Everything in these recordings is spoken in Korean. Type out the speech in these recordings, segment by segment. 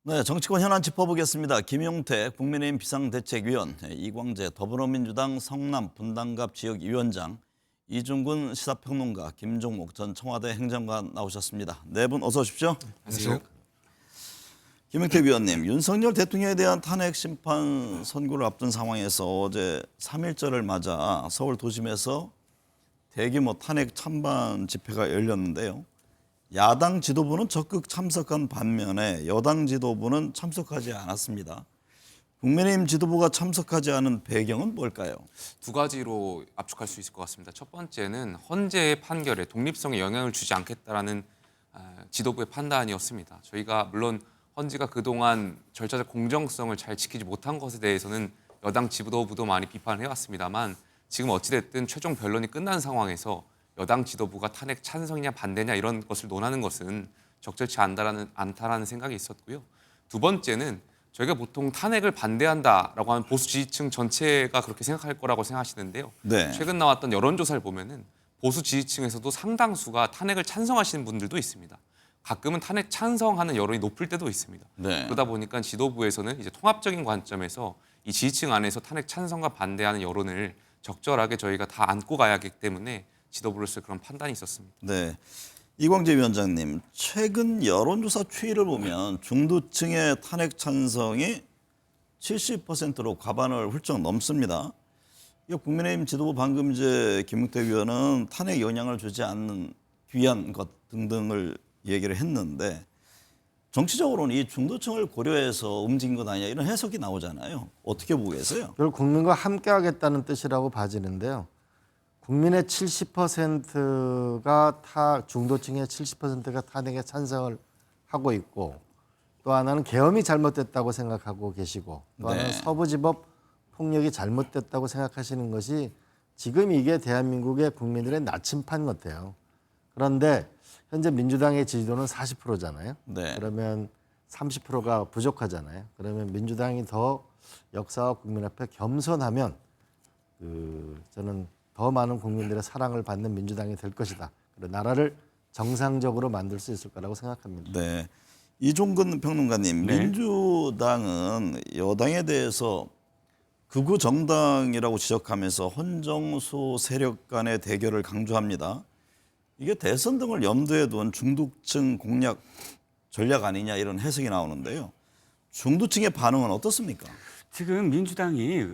네, 정치권 현안 짚어보겠습니다. 김용태 국민의힘 비상대책위원, 이광재 더불어민주당 성남 분당갑 지역위원장, 이중근 시사평론가, 김종목 전 청와대 행정관 나오셨습니다. 네 분 어서 오십시오. 안녕하세요. 김용태 위원님, 윤석열 대통령에 대한 탄핵 심판 선고를 앞둔 상황에서 어제 3.1절을 맞아 서울 도심에서 대규모 탄핵 찬반 집회가 열렸는데요. 야당 지도부는 적극 참석한 반면에 여당 지도부는 참석하지 않았습니다. 국민의힘 지도부가 참석하지 않은 배경은 뭘까요? 두 가지로 압축할 수 있을 것 같습니다. 첫 번째는 헌재의 판결에 독립성에 영향을 주지 않겠다라는 지도부의 판단이었습니다. 저희가 물론 헌재가 그동안 절차적 공정성을 잘 지키지 못한 것에 대해서는 여당 지도부도 많이 비판을 해왔습니다만 지금 어찌됐든 최종 변론이 끝난 상황에서 여당 지도부가 탄핵 찬성이냐 반대냐 이런 것을 논하는 것은 적절치 않다라는 생각이 있었고요. 두 번째는 저희가 보통 탄핵을 반대한다라고 하면 보수 지지층 전체가 그렇게 생각할 거라고 생각하시는데요. 네. 최근 나왔던 여론조사를 보면은 보수 지지층에서도 상당수가 탄핵을 찬성하시는 분들도 있습니다. 가끔은 탄핵 찬성하는 여론이 높을 때도 있습니다. 네. 그러다 보니까 지도부에서는 이제 통합적인 관점에서 이 지지층 안에서 탄핵 찬성과 반대하는 여론을 적절하게 저희가 다 안고 가야 하기 때문에 지도부로서 그런 판단이 있었습니다. 네, 이광재 위원장님, 최근 여론조사 추이를 보면 중도층의 탄핵 찬성이 70%로 과반을 훌쩍 넘습니다. 이 국민의힘 지도부 방금 이제 김용태 위원은 탄핵 영향을 주지 않는 귀한 것 등등을 얘기를 했는데 정치적으로는 이 중도층을 고려해서 움직인 것 아니냐 이런 해석이 나오잖아요. 어떻게 보고 계세요? 그걸 국민과 함께하겠다는 뜻이라고 봐지는데요. 국민의 70%가 중도층의 70%가 탄핵에 찬성을 하고 있고 또 하나는 계엄이 잘못됐다고 생각하고 계시고 또 하나는 네. 서부지법 폭력이 잘못됐다고 생각하시는 것이 지금 이게 대한민국의 국민들의 나침판 같아요. 그런데 현재 민주당의 지지도는 40%잖아요. 네. 그러면 30%가 부족하잖아요. 그러면 민주당이 더 역사와 국민 앞에 겸손하면 저는 더 많은 국민들의 사랑을 받는 민주당이 될 것이다. 그리고 나라를 정상적으로 만들 수 있을 거라고 생각합니다. 네, 이종근 평론가님, 네. 민주당은 여당에 대해서 극우 정당이라고 지적하면서 헌정수 세력 간의 대결을 강조합니다. 이게 대선 등을 염두에 둔 중도층 공략 전략 아니냐 이런 해석이 나오는데요. 중도층의 반응은 어떻습니까? 지금 민주당이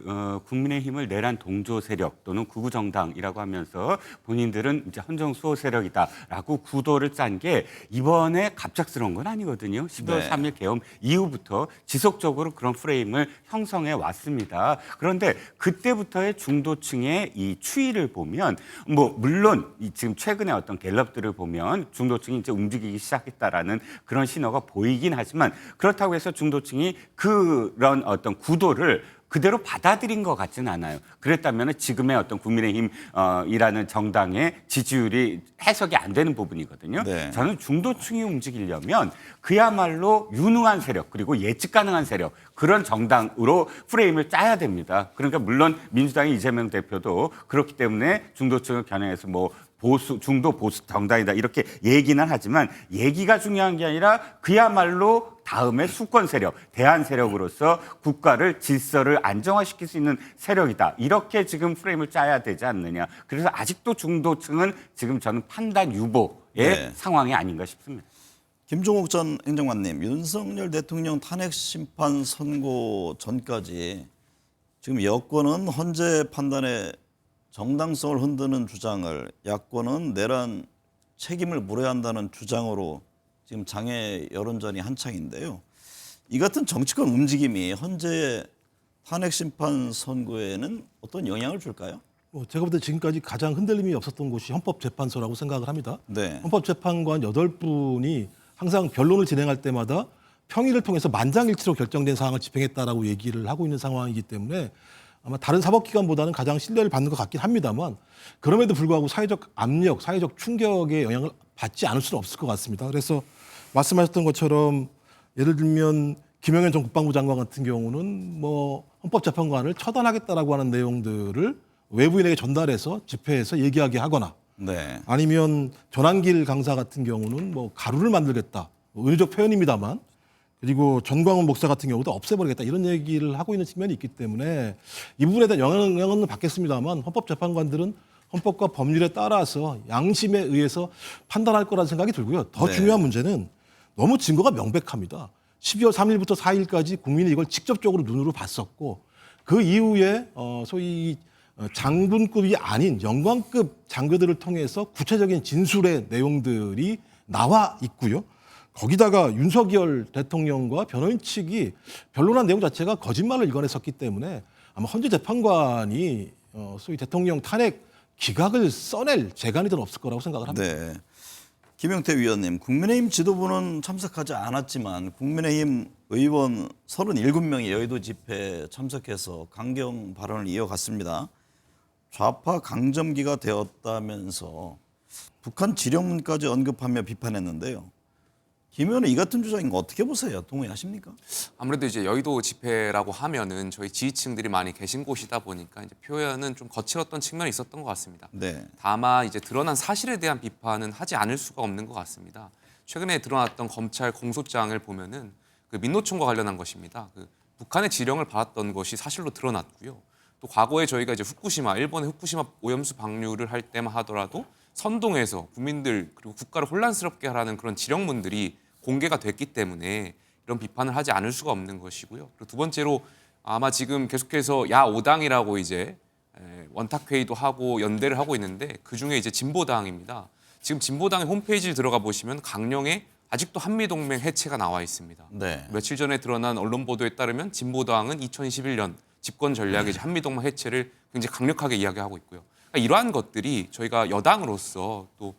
국민의힘을 내란 동조 세력 또는 극우 정당이라고 하면서 본인들은 이제 헌정 수호 세력이다라고 구도를 짠 게 이번에 갑작스러운 건 아니거든요. 12월 네. 3일 계엄 이후부터 지속적으로 그런 프레임을 형성해 왔습니다. 그런데 그때부터의 중도층의 이 추이를 보면 뭐 물론 지금 최근에 어떤 갤럽들을 보면 중도층이 이제 움직이기 시작했다라는 그런 신호가 보이긴 하지만 그렇다고 해서 중도층이 그런 어떤 구도를 그대로 받아들인 것 같지는 않아요. 그랬다면 지금의 어떤 국민의힘이라는 정당의 지지율이 해석이 안 되는 부분이거든요. 네. 저는 중도층이 움직이려면 그야말로 유능한 세력 그리고 예측 가능한 세력 그런 정당으로 프레임을 짜야 됩니다. 그러니까 물론 민주당의 이재명 대표도 그렇기 때문에 중도층을 겨냥해서 뭐 중도 보수 정당이다 이렇게 얘기는 하지만 얘기가 중요한 게 아니라 그야말로 다음에 수권 세력, 대안 세력으로서 국가를 질서를 안정화시킬 수 있는 세력이다. 이렇게 지금 프레임을 짜야 되지 않느냐. 그래서 아직도 중도층은 지금 저는 판단 유보의 네. 상황이 아닌가 싶습니다. 김종욱 전 행정관님, 윤석열 대통령 탄핵 심판 선고 전까지 지금 여권은 헌재 판단에 정당성을 흔드는 주장을, 야권은 내란 책임을 물어야 한다는 주장으로 지금 장애 여론전이 한창인데요. 이 같은 정치권 움직임이 헌재의 탄핵 심판 선고에는 어떤 영향을 줄까요? 제가 볼 때 지금까지 가장 흔들림이 없었던 곳이 헌법재판소라고 생각을 합니다. 네. 헌법재판관 8분이 항상 변론을 진행할 때마다 평의를 통해서 만장일치로 결정된 사항을 집행했다라고 얘기를 하고 있는 상황이기 때문에 아마 다른 사법기관보다는 가장 신뢰를 받는 것 같긴 합니다만 그럼에도 불구하고 사회적 압력, 사회적 충격의 영향을 받지 않을 수는 없을 것 같습니다. 그래서 말씀하셨던 것처럼 예를 들면 김영현 전 국방부 장관 같은 경우는 뭐 헌법재판관을 처단하겠다라고 하는 내용들을 외부인에게 전달해서 집회에서 얘기하게 하거나 네. 아니면 전환길 강사 같은 경우는 뭐 가루를 만들겠다. 의료적 표현입니다만 그리고 전광훈 목사 같은 경우도 없애버리겠다 이런 얘기를 하고 있는 측면이 있기 때문에 이 부분에 대한 영향은 받겠습니다만 헌법재판관들은 헌법과 법률에 따라서 양심에 의해서 판단할 거라는 생각이 들고요. 더 네. 중요한 문제는 너무 증거가 명백합니다. 12월 3일부터 4일까지 국민이 이걸 직접적으로 눈으로 봤었고 그 이후에 소위 장군급이 아닌 영관급 장교들을 통해서 구체적인 진술의 내용들이 나와 있고요. 거기다가 윤석열 대통령과 변호인 측이 변론한 내용 자체가 거짓말을 일관했었기 때문에 아마 헌재 재판관이 소위 대통령 탄핵 기각을 써낼 재간이든 없을 거라고 생각을 합니다. 네. 김영태 위원님, 국민의힘 지도부는 참석하지 않았지만 국민의힘 의원 37명이 여의도 집회에 참석해서 강경 발언을 이어갔습니다. 좌파 강점기가 되었다면서 북한 지령문까지 언급하며 비판했는데요. 김 의원은 이 같은 주장인 거 어떻게 보세요? 동의하십니까? 아무래도 이제 여의도 집회라고 하면은 저희 지지층들이 많이 계신 곳이다 보니까 이제 표현은 좀 거칠었던 측면이 있었던 것 같습니다. 네. 다만 이제 드러난 사실에 대한 비판은 하지 않을 수가 없는 것 같습니다. 최근에 드러났던 검찰 공소장을 보면은 그 민노총과 관련한 것입니다. 그 북한의 지령을 받았던 것이 사실로 드러났고요. 또 과거에 저희가 이제 후쿠시마, 일본의 후쿠시마 오염수 방류를 할 때만 하더라도 선동해서 국민들 그리고 국가를 혼란스럽게 하라는 그런 지령문들이 공개가 됐기 때문에 이런 비판을 하지 않을 수가 없는 것이고요. 그리고 두 번째로 아마 지금 계속해서 야 5당이라고 이제 원탁회의도 하고 연대를 하고 있는데 그중에 이제 진보당입니다. 지금 진보당의 홈페이지를 들어가 보시면 강령에 아직도 한미동맹 해체가 나와 있습니다. 네. 며칠 전에 드러난 언론 보도에 따르면 진보당은 2021년 집권 전략의 이제 한미동맹 해체를 굉장히 강력하게 이야기하고 있고요. 그러니까 이러한 것들이 저희가 여당으로서 또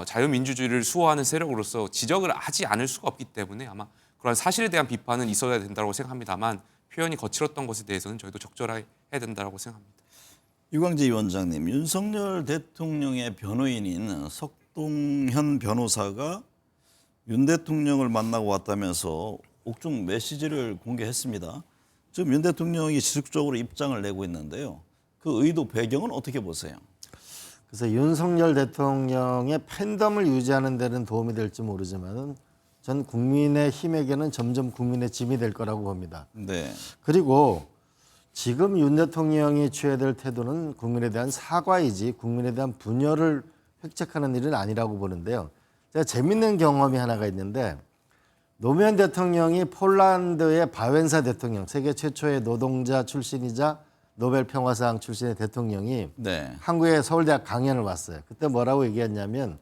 자유민주주의를 수호하는 세력으로서 지적을 하지 않을 수가 없기 때문에 아마 그런 사실에 대한 비판은 있어야 된다고 생각합니다만 표현이 거칠었던 것에 대해서는 저희도 적절해야 된다고 생각합니다. 유광재 위원장님, 윤석열 대통령의 변호인인 석동현 변호사가 윤 대통령을 만나고 왔다면서 옥중 메시지를 공개했습니다. 지금 윤 대통령이 지속적으로 입장을 내고 있는데요. 그 의도 배경은 어떻게 보세요? 그래서 윤석열 대통령의 팬덤을 유지하는 데는 도움이 될지 모르지만은 전 국민의 힘에게는 점점 국민의 짐이 될 거라고 봅니다. 네. 그리고 지금 윤 대통령이 취해야 될 태도는 국민에 대한 사과이지 국민에 대한 분열을 획책하는 일은 아니라고 보는데요. 제가 재밌는 경험이 하나가 있는데 노무현 대통령이 폴란드의 바웬사 대통령, 세계 최초의 노동자 출신이자 노벨 평화상 출신의 대통령이 네. 한국의 서울대학 강연을 왔어요. 그때 뭐라고 얘기했냐면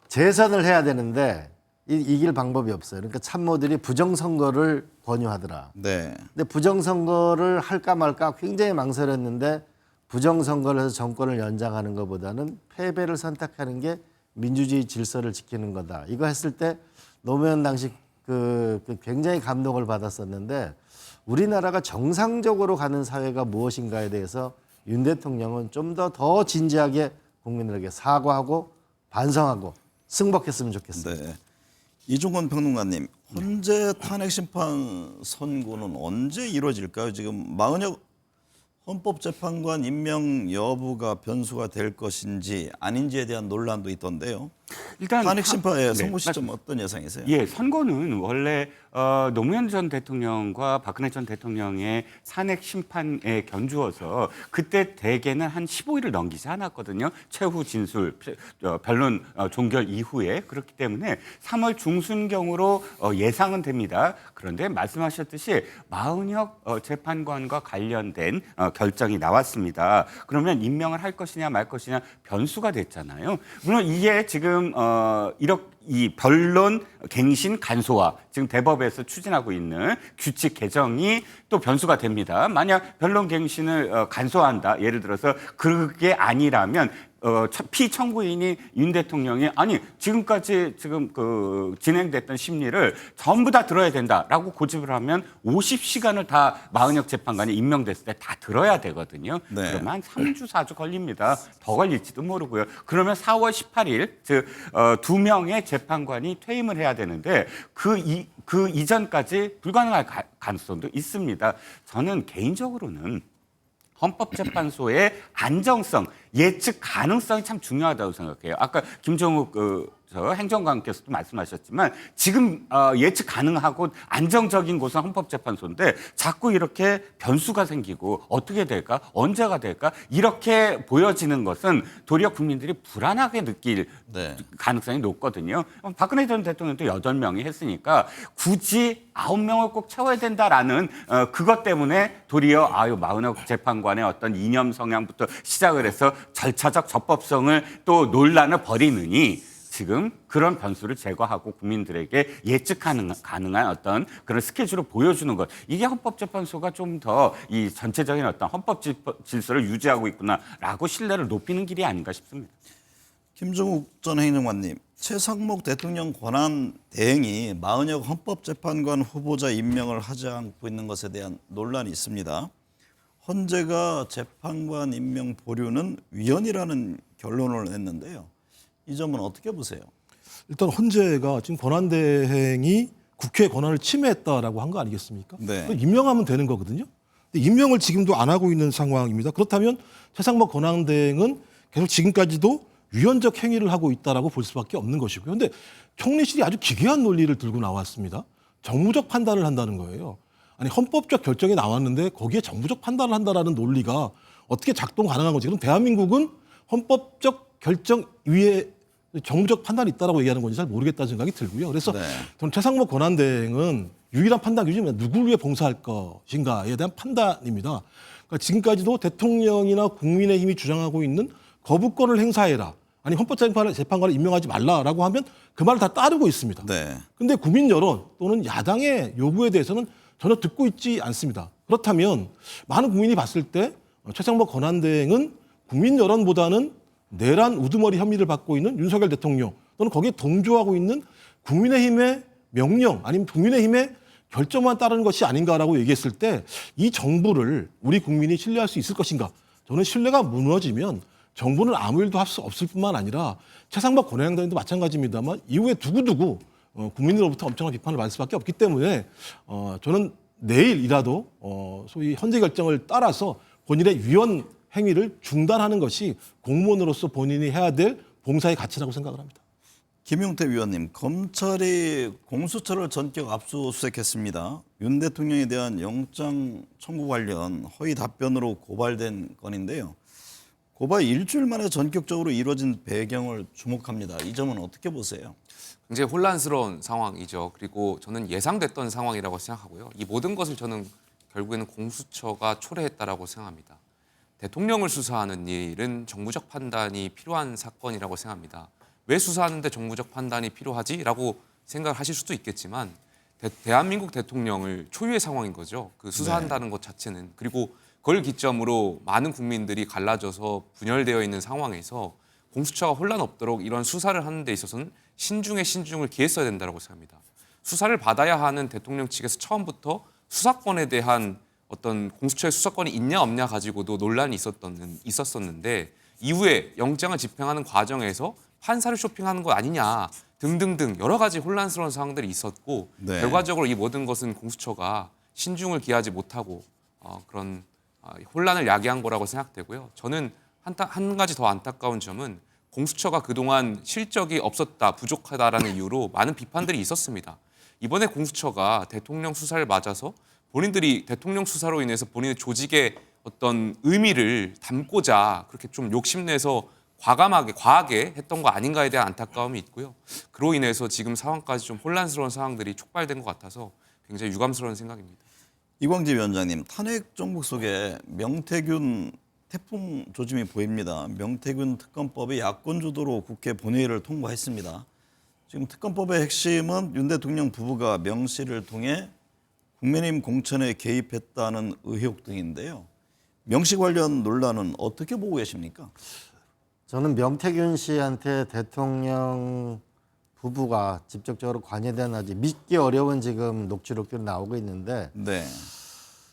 재선을 해야 되는데 이길 방법이 없어요. 그러니까 참모들이 부정선거를 권유하더라. 네. 근데 부정선거를 할까 말까 굉장히 망설였는데 부정선거를 해서 정권을 연장하는 것보다는 패배를 선택하는 게 민주주의 질서를 지키는 거다. 이거 했을 때 노무현 당시 그 굉장히 감동을 받았었는데 우리나라가 정상적으로 가는 사회가 무엇인가에 대해서 윤 대통령은 좀 더 진지하게 국민들에게 사과하고 반성하고 승복했으면 좋겠습니다. 네. 이종건 평론가님, 헌재 탄핵 심판 선고는 언제 이루어질까요? 지금 마은혁 헌법재판관 임명 여부가 변수가 될 것인지 아닌지에 대한 논란도 있던데요. 일단 탄핵 심판의 네, 선고 시점 말씀- 어떤 예상이세요? 예, 선거는 원래 노무현 전 대통령과 박근혜 전 대통령의 탄핵 심판에 견주어서 그때 대개는 한 15일을 넘기지 않았거든요. 최후 진술, 변론 종결 이후에. 그렇기 때문에 3월 중순경으로 예상은 됩니다. 그런데 말씀하셨듯이 마은혁 재판관과 관련된 결정이 나왔습니다. 그러면 임명을 할 것이냐 말 것이냐 변수가 됐잖아요. 물론 이게 지금 이 변론 갱신 간소화 지금 대법에서 추진하고 있는 규칙 개정이 또 변수가 됩니다. 만약 변론 갱신을 간소화한다. 예를 들어서 그게 아니라면 피청구인이 윤 대통령이 아니 지금까지 지금 진행됐던 심리를 전부 다 들어야 된다라고 고집을 하면 50시간을 다 마은혁 재판관이 임명됐을 때 다 들어야 되거든요. 네. 그러면 한 3주 4주 걸립니다. 더 걸릴지도 모르고요. 그러면 4월 18일 즉 2명의 재판관이 퇴임을 해야 되는데 그 이전까지 불가능할 가능성도 있습니다. 저는 개인적으로는 헌법재판소의 안정성, 예측 가능성이 참 중요하다고 생각해요. 아까 김종욱 행정관께서도 말씀하셨지만 지금 예측 가능하고 안정적인 곳은 헌법재판소인데 자꾸 이렇게 변수가 생기고 어떻게 될까? 언제가 될까? 이렇게 보여지는 것은 도리어 국민들이 불안하게 느낄 네. 가능성이 높거든요. 박근혜 전 대통령도 8명이 했으니까 굳이 9명을 꼭 채워야 된다라는 그것 때문에 도리어 40억 재판관의 어떤 이념 성향부터 시작을 해서 절차적 적법성을 또 논란을 벌이느니 지금 그런 변수를 제거하고 국민들에게 예측 가능한 어떤 그런 스케줄을 보여주는 것. 이게 헌법재판소가 좀 더 이 전체적인 어떤 헌법 질서를 유지하고 있구나라고 신뢰를 높이는 길이 아닌가 싶습니다. 김종욱 전 행정관님, 최상목 대통령 권한 대행이 40여 헌법재판관 후보자 임명을 하지 않고 있는 것에 대한 논란이 있습니다. 헌재가 재판관 임명 보류는 위헌이라는 결론을 냈는데요. 이 점은 어떻게 보세요? 일단 헌재가 지금 권한대행이 국회 권한을 침해했다라고 한 거 아니겠습니까? 네. 임명하면 되는 거거든요. 근데 임명을 지금도 안 하고 있는 상황입니다. 그렇다면 최상목 권한대행은 계속 지금까지도 위헌적 행위를 하고 있다라고 볼 수밖에 없는 것이고요. 그런데 총리실이 아주 기괴한 논리를 들고 나왔습니다. 정무적 판단을 한다는 거예요. 아니 헌법적 결정이 나왔는데 거기에 정무적 판단을 한다라는 논리가 어떻게 작동 가능한 거지? 그럼 대한민국은 헌법적 결정 위에 정무적 판단이 있다라고 얘기하는 건지 잘 모르겠다는 생각이 들고요. 그래서 네. 저는 최상목 권한대행은 유일한 판단 기준이 누구를 위해 봉사할 것인가에 대한 판단입니다. 그러니까 지금까지도 대통령이나 국민의힘이 주장하고 있는 거부권을 행사해라. 아니 헌법재판관을 임명하지 말라라고 하면 그 말을 다 따르고 있습니다. 네. 근데 국민 여론 또는 야당의 요구에 대해서는 전혀 듣고 있지 않습니다. 그렇다면 많은 국민이 봤을 때 최상목 권한대행은 국민 여론보다는 내란 우두머리 혐의를 받고 있는 윤석열 대통령 또는 거기에 동조하고 있는 국민의힘의 명령 아니면 국민의힘의 결정만 따르는 것이 아닌가라고 얘기했을 때 이 정부를 우리 국민이 신뢰할 수 있을 것인가? 저는 신뢰가 무너지면 정부는 아무 일도 할 수 없을 뿐만 아니라 최상목 권한대행도 마찬가지입니다만 이후에 두고두고 국민으로부터 엄청난 비판을 받을 수밖에 없기 때문에 저는 내일이라도 소위 헌재 결정을 따라서 본인의 위헌 행위를 중단하는 것이 공무원으로서 본인이 해야 될 봉사의 가치라고 생각을 합니다. 김용태 위원님, 검찰이 공수처를 전격 압수수색했습니다. 윤 대통령에 대한 영장 청구 관련 허위 답변으로 고발된 건인데요. 고발 일주일 만에 전격적으로 이루어진 배경을 주목합니다. 이 점은 어떻게 보세요? 굉장히 혼란스러운 상황이죠. 그리고 저는 예상됐던 상황이라고 생각하고요. 이 모든 것을 저는 결국에는 공수처가 초래했다라고 생각합니다. 대통령을 수사하는 일은 정무적 판단이 필요한 사건이라고 생각합니다. 왜 수사하는데 정무적 판단이 필요하지라고 생각하실 수도 있겠지만 대한민국 대통령을 초유의 상황인 거죠. 그 수사한다는 것 자체는. 그리고 그걸 기점으로 많은 국민들이 갈라져서 분열되어 있는 상황에서 공수처가 혼란 없도록 이런 수사를 하는 데 있어서는 신중에 신중을 기했어야 된다고 생각합니다. 수사를 받아야 하는 대통령 측에서 처음부터 수사권에 대한 어떤 공수처의 수사권이 있냐 없냐 가지고도 논란이 있었었는데 이후에 영장을 집행하는 과정에서 판사를 쇼핑하는 거 아니냐 등등등 여러 가지 혼란스러운 상황들이 있었고 네. 결과적으로 이 모든 것은 공수처가 신중을 기하지 못하고 그런 혼란을 야기한 거라고 생각되고요. 저는 한 가지 더 안타까운 점은 공수처가 그동안 실적이 없었다, 부족하다라는 이유로 많은 비판들이 있었습니다. 이번에 공수처가 대통령 수사를 맞아서 본인들이 대통령 수사로 인해서 본인의 조직의 어떤 의미를 담고자 그렇게 좀 욕심내서 과하게 했던 거 아닌가에 대한 안타까움이 있고요. 그로 인해서 지금 상황까지 좀 혼란스러운 상황들이 촉발된 것 같아서 굉장히 유감스러운 생각입니다. 이광재 위원장님, 탄핵 정국 속에 명태균 태풍 조짐이 보입니다. 명태균 특검법이 야권 주도로 국회 본회의를 통과했습니다. 지금 특검법의 핵심은 윤 대통령 부부가 명 씨를 통해 국민의힘 공천에 개입했다는 의혹 등인데요. 명 씨 관련 논란은 어떻게 보고 계십니까? 저는 명태균 씨한테 대통령 부부가 직접적으로 관여된 아주 믿기 어려운 지금 녹취록들이 나오고 있는데 네.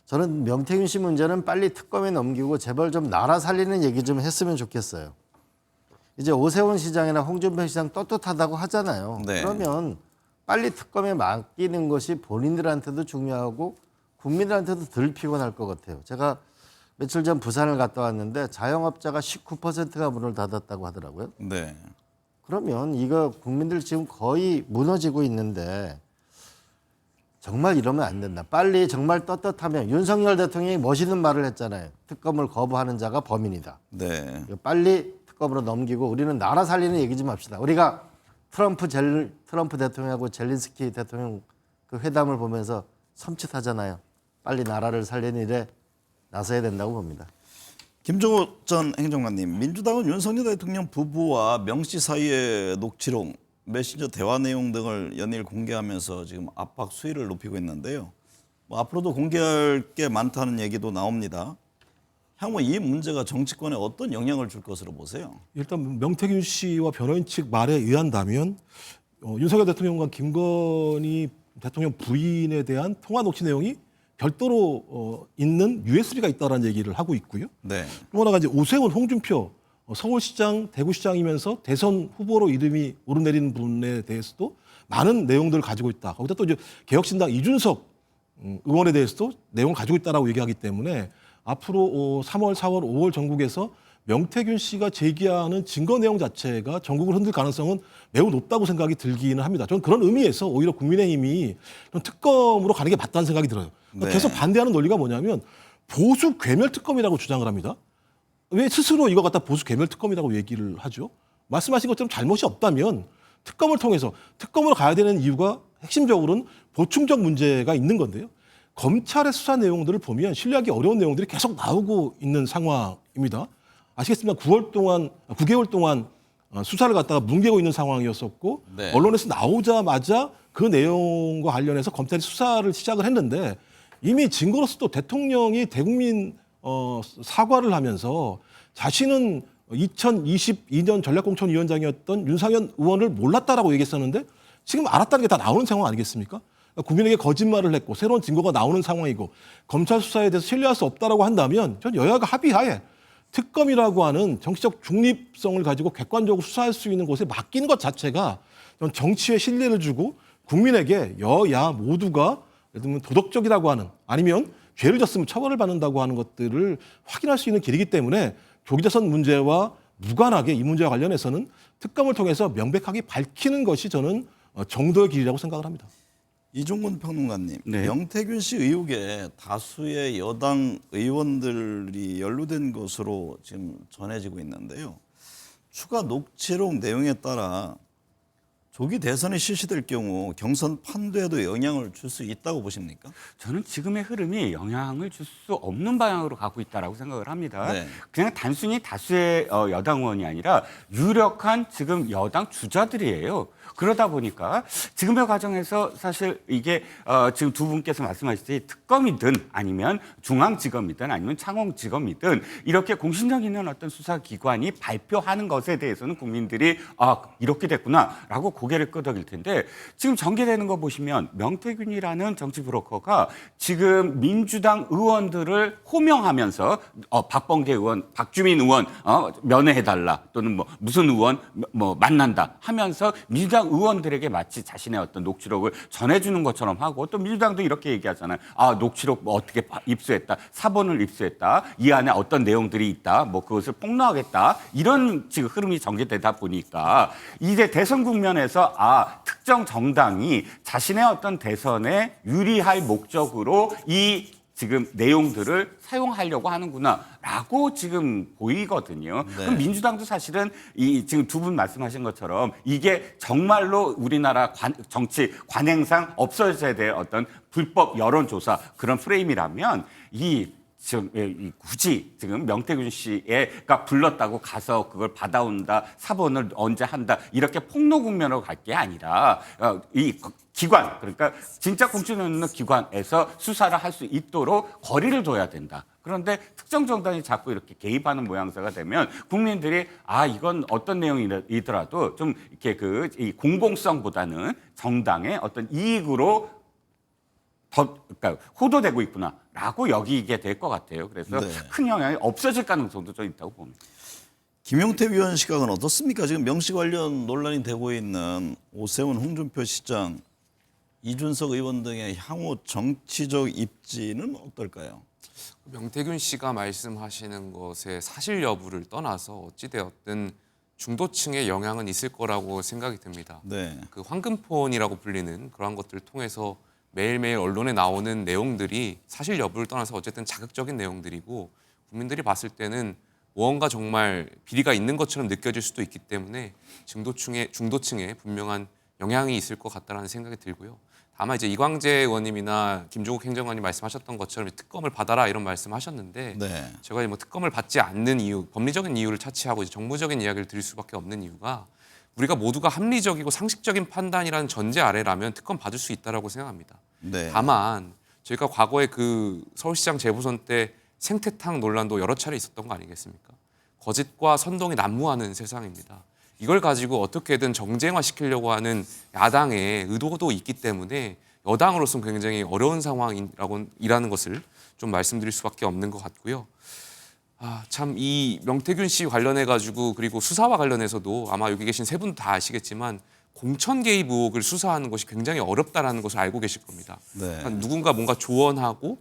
저는 명태균 씨 문제는 빨리 특검에 넘기고 제발 좀 나라 살리는 얘기 좀 했으면 좋겠어요. 이제 오세훈 시장이나 홍준표 시장 떳떳하다고 하잖아요. 네. 그러면 빨리 특검에 맡기는 것이 본인들한테도 중요하고 국민들한테도 덜 피곤할 것 같아요. 제가 며칠 전 부산을 갔다 왔는데 자영업자가 19%가 문을 닫았다고 하더라고요. 네. 그러면 이거 국민들 지금 거의 무너지고 있는데 정말 이러면 안 된다. 빨리 정말 떳떳하면 윤석열 대통령이 멋있는 말을 했잖아요. 특검을 거부하는 자가 범인이다. 네. 이거 빨리 특검으로 넘기고 우리는 나라 살리는 얘기 좀 합시다. 우리가 트럼프 대통령하고 젤린스키 대통령 그 회담을 보면서 섬찟하잖아요. 빨리 나라를 살리는 일에 나서야 된다고 봅니다. 김종호 전 행정관님, 민주당은 윤석열 대통령 부부와 명 씨 사이의 녹취록, 메신저 대화 내용 등을 연일 공개하면서 지금 압박 수위를 높이고 있는데요. 뭐 앞으로도 공개할 게 많다는 얘기도 나옵니다. 향후 이 문제가 정치권에 어떤 영향을 줄 것으로 보세요? 일단 명태균 씨와 변호인 측 말에 의한다면 윤석열 대통령과 김건희 대통령 부인에 대한 통화 녹취 내용이 별도로 있는 USB가 있다라는 얘기를 하고 있고요. 네. 또 하나가 이제 오세훈, 홍준표 서울시장, 대구시장이면서 대선 후보로 이름이 오르내리는 분에 대해서도 많은 내용들을 가지고 있다. 거기다 또 이제 개혁신당 이준석 의원에 대해서도 내용을 가지고 있다라고 얘기하기 때문에 앞으로 3월, 4월, 5월 전국에서 명태균 씨가 제기하는 증거 내용 자체가 전국을 흔들 가능성은 매우 높다고 생각이 들기는 합니다. 저는 그런 의미에서 오히려 국민의힘이 특검으로 가는 게 맞다는 생각이 들어요. 그러니까 네. 계속 반대하는 논리가 뭐냐면 보수 괴멸 특검이라고 주장을 합니다. 왜 스스로 이거 갖다 보수 괴멸 특검이라고 얘기를 하죠? 말씀하신 것처럼 잘못이 없다면 특검을 통해서 특검으로 가야 되는 이유가 핵심적으로는 보충적 문제가 있는 건데요. 검찰의 수사 내용들을 보면 신뢰하기 어려운 내용들이 계속 나오고 있는 상황입니다. 아시겠지만 9개월 동안 수사를 갖다가 뭉개고 있는 상황이었었고 네. 언론에서 나오자마자 그 내용과 관련해서 검찰이 수사를 시작을 했는데 이미 증거로서도 대통령이 대국민 사과를 하면서 자신은 2022년 전략공천위원장이었던 윤상현 의원을 몰랐다라고 얘기했었는데 지금 알았다는 게 다 나오는 상황 아니겠습니까? 국민에게 거짓말을 했고 새로운 증거가 나오는 상황이고 검찰 수사에 대해서 신뢰할 수 없다라고 한다면 전 여야가 합의하에 특검이라고 하는 정치적 중립성을 가지고 객관적으로 수사할 수 있는 곳에 맡기는 것 자체가 전 정치에 신뢰를 주고 국민에게 여야 모두가 예를 들면 도덕적이라고 하는 아니면 죄를 졌으면 처벌을 받는다고 하는 것들을 확인할 수 있는 길이기 때문에 조기자선 문제와 무관하게 이 문제와 관련해서는 특검을 통해서 명백하게 밝히는 것이 저는 정도의 길이라고 생각을 합니다. 이종근 평론가님, 네. 명태균 씨 의혹에 다수의 여당 의원들이 연루된 것으로 지금 전해지고 있는데요. 추가 녹취록 내용에 따라 조기 대선이 실시될 경우 경선 판도에도 영향을 줄 수 있다고 보십니까? 저는 지금의 흐름이 영향을 줄 수 없는 방향으로 가고 있다라고 생각을 합니다. 네. 그냥 단순히 다수의 여당 의원이 아니라 유력한 지금 여당 주자들이에요. 그러다 보니까 지금의 과정에서 사실 이게 지금 두 분께서 말씀하셨듯이 특검이든 아니면 중앙지검이든 아니면 창원지검이든 이렇게 공신력 있는 어떤 수사기관이 발표하는 것에 대해서는 국민들이 이렇게 됐구나라고 고개를 끄덕일 텐데 지금 전개되는 거 보시면 명태균이라는 정치 브로커가 지금 민주당 의원들을 호명하면서 박범계 의원, 박주민 의원 면회해달라 또는 뭐 무슨 의원 뭐 만난다 하면서 민주당 의원들에게 마치 자신의 어떤 녹취록을 전해주는 것처럼 하고 또 민주당도 이렇게 얘기하잖아요. 녹취록 뭐 어떻게 입수했다, 사본을 입수했다, 이 안에 어떤 내용들이 있다, 뭐 그것을 폭로하겠다 이런 지금 흐름이 전개되다 보니까 이제 대선 국면에서 특정 정당이 자신의 어떤 대선에 유리할 목적으로 이 지금 내용들을 사용하려고 하는구나라고 지금 보이거든요. 네. 그럼 민주당도 사실은 이 지금 두 분 말씀하신 것처럼 이게 정말로 우리나라 정치 관행상 없어져야 될 어떤 불법 여론조사 그런 프레임이라면 지금 굳이 지금 명태균 씨가 불렀다고 가서 그걸 받아온다, 사본을 언제 한다 이렇게 폭로 국면으로 갈 게 아니라 이 기관 그러니까 진짜 공信력 있는 기관에서 수사를 할 수 있도록 거리를 둬야 된다. 그런데 특정 정당이 자꾸 이렇게 개입하는 모양새가 되면 국민들이 이건 어떤 내용이더라도 좀 이렇게 이 공공성보다는 정당의 어떤 이익으로 그러니까 호도되고 있구나라고 여기게 될 것 같아요. 그래서 네. 큰 영향이 없어질 가능성도 좀 있다고 봅니다. 김용태 위원 시각은 어떻습니까? 지금 명시 관련 논란이 되고 있는 오세훈, 홍준표 시장, 이준석 의원 등의 향후 정치적 입지는 어떨까요? 명태균 씨가 말씀하시는 것의 사실 여부를 떠나서 어찌되었든 중도층의 영향은 있을 거라고 생각이 듭니다. 네. 그 황금폰이라고 불리는 그러한 것들을 통해서 매일매일 언론에 나오는 내용들이 사실 여부를 떠나서 어쨌든 자극적인 내용들이고 국민들이 봤을 때는 무언가 정말 비리가 있는 것처럼 느껴질 수도 있기 때문에 중도층에 분명한 영향이 있을 것 같다라는 생각이 들고요. 다만 이제 이광재 의원님이나 김종국 행정관님 말씀하셨던 것처럼 특검을 받아라 이런 말씀하셨는데 네. 제가 뭐 특검을 받지 않는 이유, 법리적인 이유를 차치하고 이제 정무적인 이야기를 드릴 수밖에 없는 이유가 우리가 모두가 합리적이고 상식적인 판단이라는 전제 아래라면 특검 받을 수 있다라고 생각합니다. 네. 다만 저희가 과거에 그 서울시장 재보선 때 생태탕 논란도 여러 차례 있었던 거 아니겠습니까? 거짓과 선동이 난무하는 세상입니다. 이걸 가지고 어떻게든 정쟁화시키려고 하는 야당의 의도도 있기 때문에 여당으로서는 굉장히 어려운 상황이라는 것을 좀 말씀드릴 수밖에 없는 것 같고요. 참 이 명태균 씨 관련해 가지고 그리고 수사와 관련해서도 아마 여기 계신 세 분 다 아시겠지만 공천 개입 의혹을 수사하는 것이 굉장히 어렵다라는 것을 알고 계실 겁니다. 네. 그러니까 누군가 뭔가 조언하고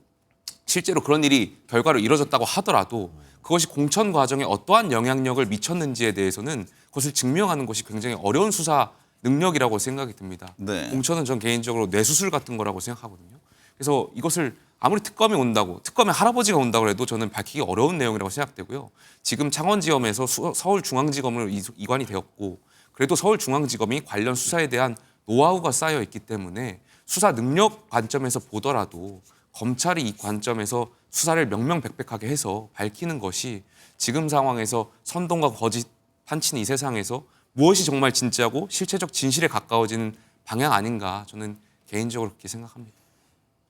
실제로 그런 일이 결과로 이뤄졌다고 하더라도 그것이 공천 과정에 어떠한 영향력을 미쳤는지에 대해서는 그것을 증명하는 것이 굉장히 어려운 수사 능력이라고 생각이 듭니다. 네. 공천은 전 개인적으로 뇌수술 같은 거라고 생각하거든요. 그래서 이것을 아무리 특검이 온다고, 특검의 할아버지가 온다고 해도 저는 밝히기 어려운 내용이라고 생각되고요. 지금 창원지검에서 서울중앙지검으로 이관이 되었고 그래도 서울중앙지검이 관련 수사에 대한 노하우가 쌓여 있기 때문에 수사 능력 관점에서 보더라도 검찰이 이 관점에서 수사를 명명백백하게 해서 밝히는 것이 지금 상황에서 선동과 거짓 판치는 이 세상에서 무엇이 정말 진짜고 실체적 진실에 가까워지는 방향 아닌가 저는 개인적으로 그렇게 생각합니다.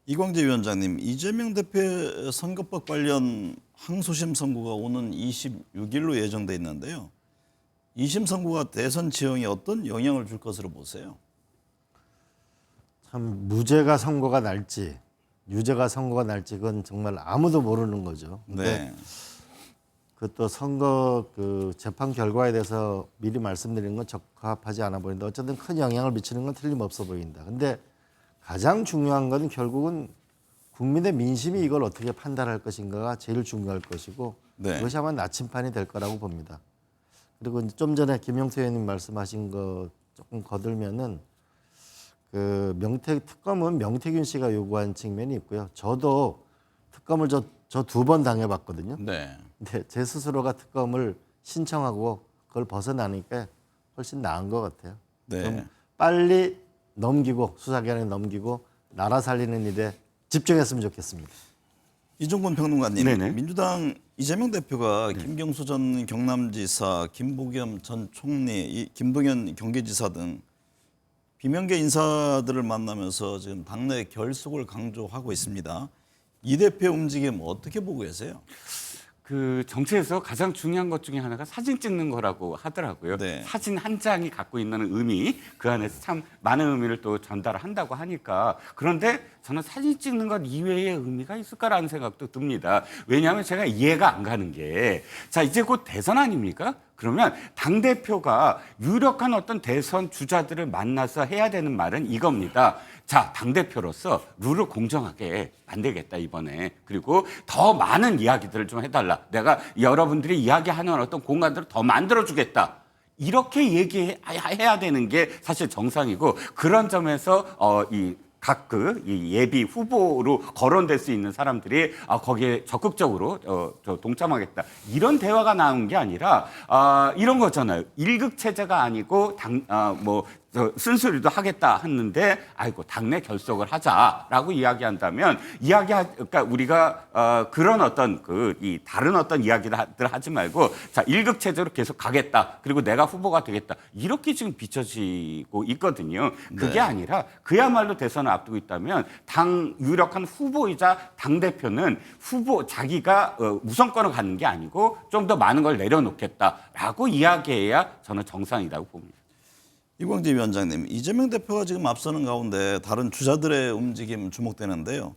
이광재 위원장님, 이재명 대표의 선거법 관련 항소심 선고가 오는 26일로 예정돼 있는데요. 2심 선고가 대선 지형에 어떤 영향을 줄 것으로 보세요? 참 무죄가 선고가 날지 유죄가 선고가 날지 그건 정말 아무도 모르는 거죠. 네. 그것도 선거 그 재판 결과에 대해서 미리 말씀드리는 건 적합하지 않아 보이는데 어쨌든 큰 영향을 미치는 건 틀림없어 보인다. 근데 가장 중요한 건 결국은 국민의 민심이 이걸 어떻게 판단할 것인가가 제일 중요할 것이고 네. 그것이 아마 나침판이 될 거라고 봅니다. 그리고 이제 좀 전에 김영태 의원님 말씀하신 거 조금 거들면은 그 특검은 명태균 씨가 요구한 측면이 있고요. 저도 특검을 저 2번 당해봤거든요. 네. 근데 제 스스로가 특검을 신청하고 그걸 벗어나니까 훨씬 나은 것 같아요. 네. 좀 빨리 넘기고 수사기관에 넘기고 나라 살리는 일에 집중했으면 좋겠습니다. 이종건 평론가님, 네네. 민주당 이재명 대표가 김경수 전 경남지사, 김부겸 전 총리, 김동연 경기지사 등 비명계 인사들을 만나면서 지금 당내 결속을 강조하고 있습니다. 이 대표의 움직임 어떻게 보고 계세요? 그 정치에서 가장 중요한 것 중에 하나가 사진 찍는 거라고 하더라고요. 네. 사진 한 장이 갖고 있는 의미, 그 안에서 참 많은 의미를 또 전달한다고 하니까 그런데 저는 사진 찍는 것 이외의 의미가 있을까라는 생각도 듭니다. 왜냐하면 제가 이해가 안 가는 게 자 이제 곧 대선 아닙니까? 그러면 당대표가 유력한 어떤 대선 주자들을 만나서 해야 되는 말은 이겁니다. 자, 당대표로서 룰을 공정하게 만들겠다, 이번에. 그리고 더 많은 이야기들을 좀 해달라. 내가 여러분들이 이야기하는 어떤 공간들을 더 만들어주겠다. 이렇게 얘기해야 되는 게 사실 정상이고 그런 점에서 각 이 예비 후보로 거론될 수 있는 사람들이 거기에 적극적으로 동참하겠다. 이런 대화가 나온 게 아니라 이런 거잖아요. 일극 체제가 아니고 쓴소리도 하겠다 했는데 아이고 당내 결속을 하자라고 이야기한다면 그러니까 우리가 그런 어떤 이 다른 어떤 이야기들 하지 말고 자 일극 체제로 계속 가겠다. 그리고 내가 후보가 되겠다. 이렇게 지금 비춰지고 있거든요. 그게 네. 아니라 그야말로 대선을 앞두고 있다면 당 유력한 후보이자 당 대표는 자기가 우선권을 갖는 게 아니고 좀 더 많은 걸 내려놓겠다라고 이야기해야 저는 정상이라고 봅니다. 이광재 위원장님, 이재명 대표가 지금 앞서는 가운데 다른 주자들의 움직임 주목되는데요.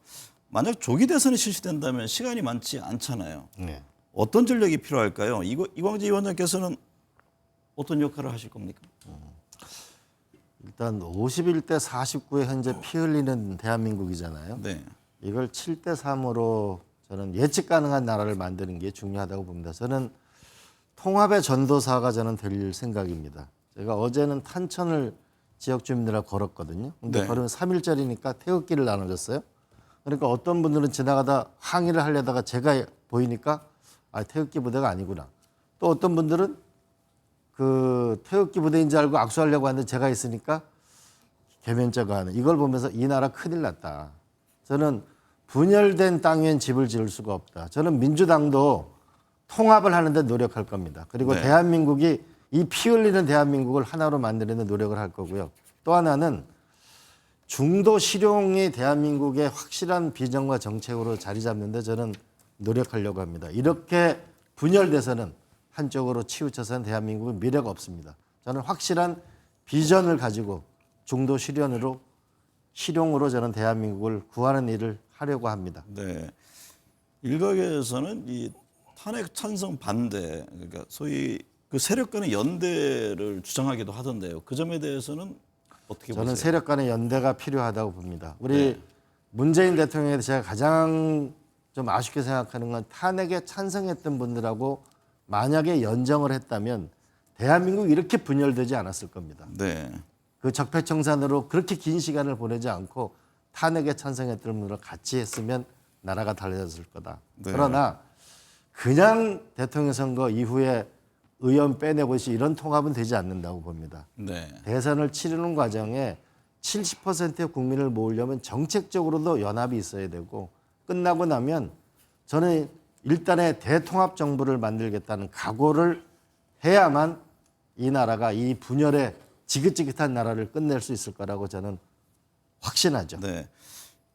만약 조기 대선이 실시된다면 시간이 많지 않잖아요. 네. 어떤 전략이 필요할까요? 이광재 위원장께서는 어떤 역할을 하실 겁니까? 일단 51대 49에 현재 피 흘리는 대한민국이잖아요. 네. 이걸 7대 3으로 저는 예측 가능한 나라를 만드는 게 중요하다고 봅니다. 저는 통합의 전도사가 저는 될 생각입니다. 제가 어제는 탄천을 지역 주민들하고 걸었거든요. 근데 네. 걸으면 3일짜리니까 태극기를 나눠줬어요. 그러니까 어떤 분들은 지나가다 항의를 하려다가 제가 보이니까 아, 태극기 부대가 아니구나. 또 어떤 분들은 그 태극기 부대인 줄 알고 악수하려고 하는데 제가 있으니까 개면자가 하는 이걸 보면서 이 나라 큰일 났다. 저는 분열된 땅 위엔 집을 지을 수가 없다. 저는 민주당도 통합을 하는데 노력할 겁니다. 그리고 네. 대한민국이 이 피 흘리는 대한민국을 하나로 만드는 노력을 할 거고요. 또 하나는 중도 실용이 대한민국의 확실한 비전과 정책으로 자리 잡는데 저는 노력하려고 합니다. 이렇게 분열돼서는 한쪽으로 치우쳐서는 대한민국은 미래가 없습니다. 저는 확실한 비전을 가지고 중도 실용으로 저는 대한민국을 구하는 일을 하려고 합니다. 네. 일각에서는 이 탄핵 찬성 반대, 그러니까 소위 그 세력 간의 연대를 주장하기도 하던데요. 그 점에 대해서는 어떻게 저는 보세요? 세력 간의 연대가 필요하다고 봅니다. 우리 문재인 대통령에 대해서 제가 가장 좀 아쉽게 생각하는 건 탄핵에 찬성했던 분들하고 만약에 연정을 했다면 대한민국이 이렇게 분열되지 않았을 겁니다. 네. 그 적폐청산으로 그렇게 긴 시간을 보내지 않고 탄핵에 찬성했던 분들과 같이 했으면 나라가 달라졌을 거다. 네. 그러나 그냥 대통령 선거 이후에 의원 빼내고 이런 통합은 되지 않는다고 봅니다. 네. 대선을 치르는 과정에 70%의 국민을 모으려면 정책적으로도 연합이 있어야 되고 끝나고 나면 저는 일단의 대통합 정부를 만들겠다는 각오를 해야만 이 나라가 이 분열의 지긋지긋한 나라를 끝낼 수 있을 거라고 저는 확신하죠. 네.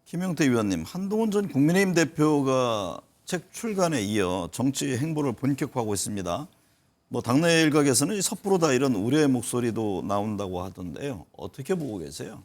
김용태 위원님, 한동훈 전 국민의힘 대표가 책 출간에 이어 정치 행보를 본격화하고 있습니다. 뭐 당내 일각에서는 섣부르다 이런 우려의 목소리도 나온다고 하던데요. 어떻게 보고 계세요?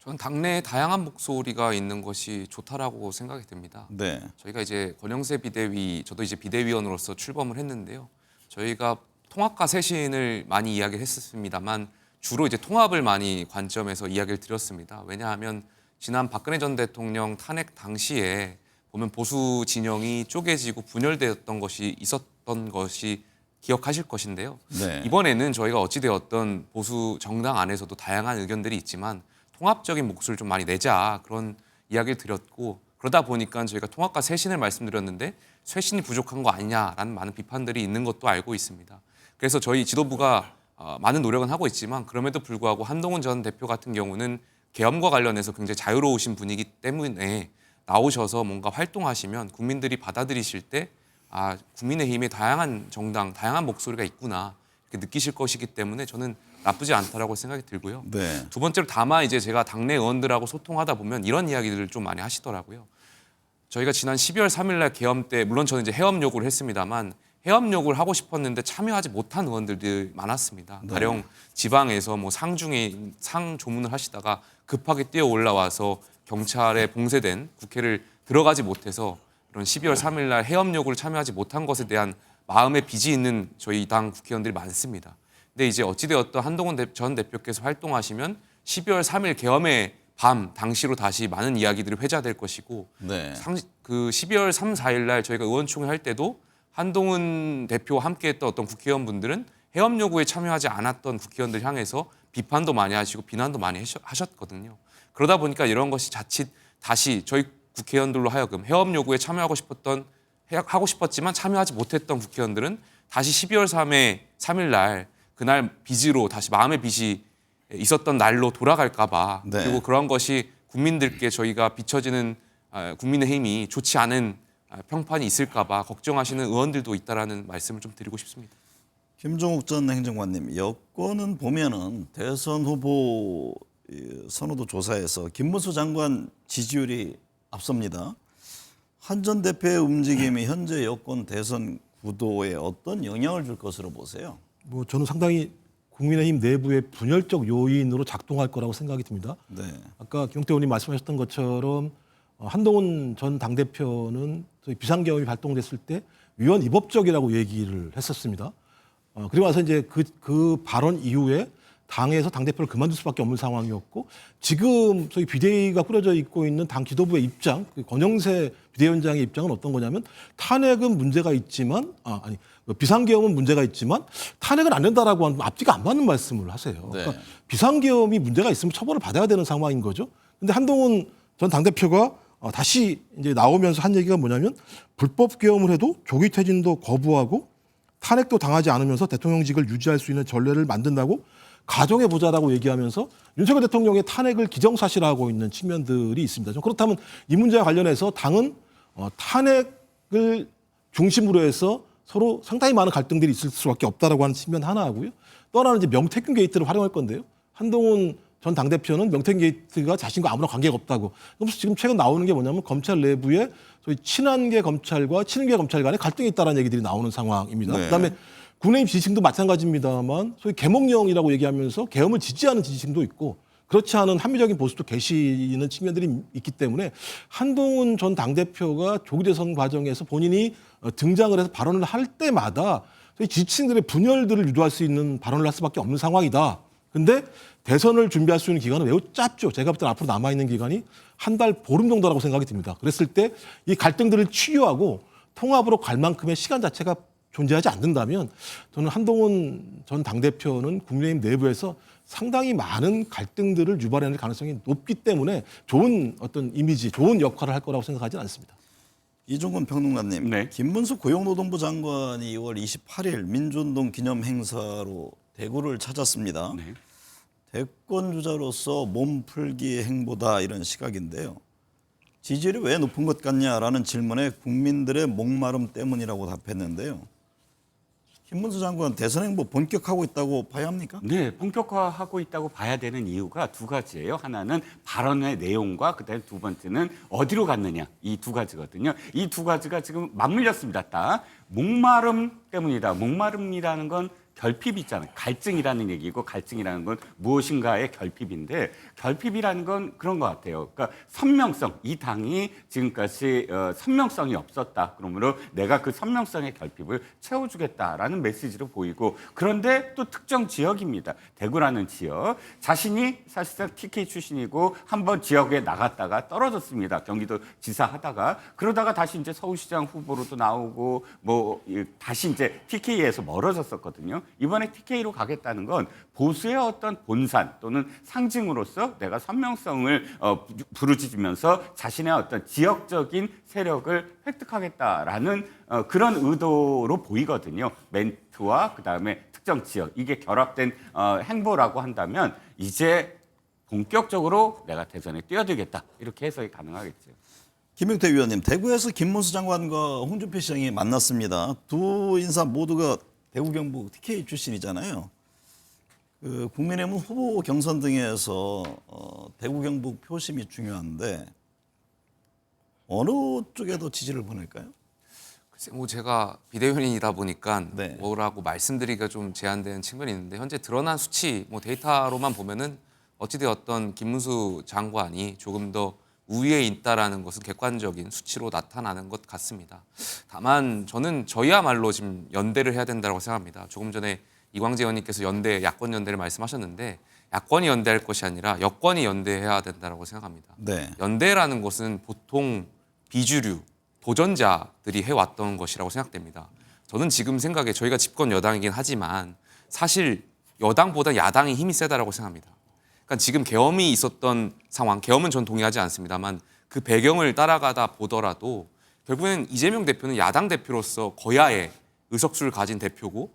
저는 당내에 다양한 목소리가 있는 것이 좋다라고 생각이 됩니다. 네. 저희가 이제 권영세 비대위, 저도 이제 비대위원으로서 출범을 했는데요. 저희가 통합과 쇄신을 많이 이야기를 했었습니다만 주로 이제 통합을 많이 관점에서 이야기를 드렸습니다. 왜냐하면 지난 박근혜 전 대통령 탄핵 당시에 보면 보수 진영이 쪼개지고 분열되었던 것이 있었던 것이 기억하실 것인데요. 네. 이번에는 저희가 어찌되었던 보수 정당 안에서도 다양한 의견들이 있지만 통합적인 목소리를 좀 많이 내자 그런 이야기를 드렸고 그러다 보니까 저희가 통합과 쇄신을 말씀드렸는데 쇄신이 부족한 거 아니냐라는 많은 비판들이 있는 것도 알고 있습니다. 그래서 저희 지도부가 많은 노력은 하고 있지만 그럼에도 불구하고 한동훈 전 대표 같은 경우는 계엄과 관련해서 굉장히 자유로우신 분이기 때문에 나오셔서 뭔가 활동하시면 국민들이 받아들이실 때 국민의힘의 다양한 정당, 다양한 목소리가 있구나 이렇게 느끼실 것이기 때문에 저는 나쁘지 않다라고 생각이 들고요. 네. 두 번째로 다만 이제 제가 당내 의원들하고 소통하다 보면 이런 이야기들을 좀 많이 하시더라고요. 저희가 지난 12월 3일 날 계엄 때 물론 저는 이제 해엄 요구를 했습니다만 해엄 요구를 하고 싶었는데 참여하지 못한 의원들이 많았습니다. 네. 가령 지방에서 뭐 상 조문을 하시다가 급하게 뛰어 올라와서 경찰에 봉쇄된 국회를 들어가지 못해서 이런 12월 3일 날 해엄 요구를 참여하지 못한 것에 대한 마음의 빚이 있는 저희 당 국회의원들이 많습니다. 근데 이제 어찌되었던 한동훈 전 대표께서 활동하시면 12월 3일 계엄의 밤 당시로 다시 많은 이야기들이 회자될 것이고 네. 그 12월 3, 4일 날 저희가 의원총회 할 때도 한동훈 대표와 함께했던 어떤 국회의원분들은 해엄 요구에 참여하지 않았던 국회의원들 향해서 비판도 많이 하시고 비난도 많이 하셨거든요. 그러다 보니까 이런 것이 자칫 다시 저희 국회의원들로 하여금 해엄 요구에 참여하고 싶었지만 참여하지 못했던 국회의원들은 다시 12월 3일 날 그날 빚으로 다시 마음의 빚이 있었던 날로 돌아갈까 봐 네. 그리고 그런 것이 국민들께 저희가 비춰지는 국민의힘이 좋지 않은 평판이 있을까 봐 걱정하시는 의원들도 있다라는 말씀을 좀 드리고 싶습니다. 김종욱 전 행정관님, 여권은 보면은 대선 후보 선호도 조사에서 김문수 장관 지지율이 앞섭니다. 한 전 대표의 움직임이 현재 여권 대선 구도에 어떤 영향을 줄 것으로 보세요? 뭐 저는 상당히 국민의힘 내부의 분열적 요인으로 작동할 거라고 생각이 듭니다. 네. 아까 김용태 의원님 말씀하셨던 것처럼 한동훈 전 당대표는 비상계엄이 발동됐을 때 위헌 위법적이라고 얘기를 했었습니다. 그리고 나서 이제 그 발언 이후에 당에서 당대표를 그만둘 수밖에 없는 상황이었고 지금 소위 비대위가 꾸려져 있고 있는 당 지도부의 입장, 권영세 비대위원장의 입장은 어떤 거냐면 탄핵은 문제가 있지만 비상계엄은 문제가 있지만 탄핵은 안 된다라고 하는 앞뒤가 안 맞는 말씀을 하세요. 네. 그러니까 비상계엄이 문제가 있으면 처벌을 받아야 되는 상황인 거죠. 근데 한동훈 전 당대표가 다시 이제 나오면서 한 얘기가 뭐냐면 불법 계엄을 해도 조기 퇴진도 거부하고 탄핵도 당하지 않으면서 대통령직을 유지할 수 있는 전례를 만든다고 가정해 보자라고 얘기하면서 윤석열 대통령의 탄핵을 기정사실화하고 있는 측면들이 있습니다. 좀 그렇다면 이 문제와 관련해서 당은 탄핵을 중심으로 해서 서로 상당히 많은 갈등들이 있을 수밖에 없다라고 하는 측면 하나 하고요. 또 하나는 이제 명태균 게이트를 활용할 건데요. 한동훈 전 당대표는 명태균 게이트가 자신과 아무런 관계가 없다고. 그래서 지금 최근 나오는 게 뭐냐면 검찰 내부에 소위 친한계 검찰과 친윤계 검찰 간에 갈등이 있다는 얘기들이 나오는 상황입니다. 네. 그다음에 국내임 지지층도 마찬가지입니다만 소위 계몽령이라고 얘기하면서 계엄을 지지하는 지지층도 있고 그렇지 않은 합리적인 보수도 계시는 측면들이 있기 때문에 한동훈 전 당대표가 조기 대선 과정에서 본인이 등장을 해서 발언을 할 때마다 소위 지지층들의 분열들을 유도할 수 있는 발언을 할 수밖에 없는 상황이다. 근데 대선을 준비할 수 있는 기간은 매우 짧죠. 제가 볼 때는 앞으로 남아있는 기간이 한 달 보름 정도라고 생각이 듭니다. 그랬을 때 이 갈등들을 치유하고 통합으로 갈 만큼의 시간 자체가 존재하지 않는다면 저는 한동훈 전 당대표는 국민의힘 내부에서 상당히 많은 갈등들을 유발해낼 가능성이 높기 때문에 좋은 어떤 이미지, 좋은 역할을 할 거라고 생각하지는 않습니다. 이종근 평론가님, 네. 김문수 고용노동부 장관이 2월 28일 민주운동 기념 행사로 대구를 찾았습니다. 네. 대권 주자로서 몸풀기 행보다 이런 시각인데요. 지지율이 왜 높은 것 같냐라는 질문에 국민들의 목마름 때문이라고 답했는데요. 김문수 장관 대선 행보 본격하고 있다고 봐야 합니까? 네, 본격화하고 있다고 봐야 되는 이유가 두 가지예요. 하나는 발언의 내용과 그다음에 두 번째는 어디로 갔느냐. 이 두 가지거든요. 이 두 가지가 지금 맞물렸습니다. 딱 목마름 때문이다. 목마름이라는 건 결핍이 있잖아요. 갈증이라는 얘기고 갈증이라는 건 무엇인가의 결핍인데 결핍이라는 건 그런 것 같아요. 그러니까 선명성, 이 당이 지금까지 선명성이 없었다. 그러므로 내가 그 선명성의 결핍을 채워주겠다라는 메시지로 보이고 그런데 또 특정 지역입니다. 대구라는 지역. 자신이 사실상 TK 출신이고 한번 지역에 나갔다가 떨어졌습니다. 경기도 지사 하다가 그러다가 다시 이제 서울시장 후보로도 나오고 뭐 다시 이제 TK에서 멀어졌었거든요. 이번에 TK로 가겠다는 건 보수의 어떤 본산 또는 상징으로서 내가 선명성을 부르짖으면서 자신의 어떤 지역적인 세력을 획득하겠다라는 그런 의도로 보이거든요. 멘트와 그다음에 특정 지역 이게 결합된 행보라고 한다면 이제 본격적으로 내가 대선에 뛰어들겠다 이렇게 해석이 가능하겠죠. 김용태 위원님, 대구에서 김문수 장관과 홍준표 시장이 만났습니다. 두 인사 모두가 대구 경북 TK 출신이잖아요. 그 국민의힘은 후보 경선 등에서 대구 경북 표심이 중요한데 어느 쪽에 더 지지를 보낼까요? 글쎄, 뭐 제가 비대위원이다 보니까 네. 뭐라고 말씀드리기가 좀 제한되는 측면이 있는데 현재 드러난 수치, 뭐 데이터로만 보면은 어찌되었던 김문수 장관이 조금 더 우위에 있다라는 것은 객관적인 수치로 나타나는 것 같습니다. 다만 저는 저희야말로 지금 연대를 해야 된다고 생각합니다. 조금 전에 이광재 의원님께서 연대, 야권 연대를 말씀하셨는데 야권이 연대할 것이 아니라 여권이 연대해야 된다고 생각합니다. 네. 연대라는 것은 보통 비주류, 도전자들이 해왔던 것이라고 생각됩니다. 저는 지금 생각에 저희가 집권 여당이긴 하지만 사실 여당보다 야당이 힘이 세다라고 생각합니다. 그러니까 지금 계엄이 있었던 상황, 계엄은 전 동의하지 않습니다만 그 배경을 따라가다 보더라도 결국에는 이재명 대표는 야당 대표로서 거야의 의석수를 가진 대표고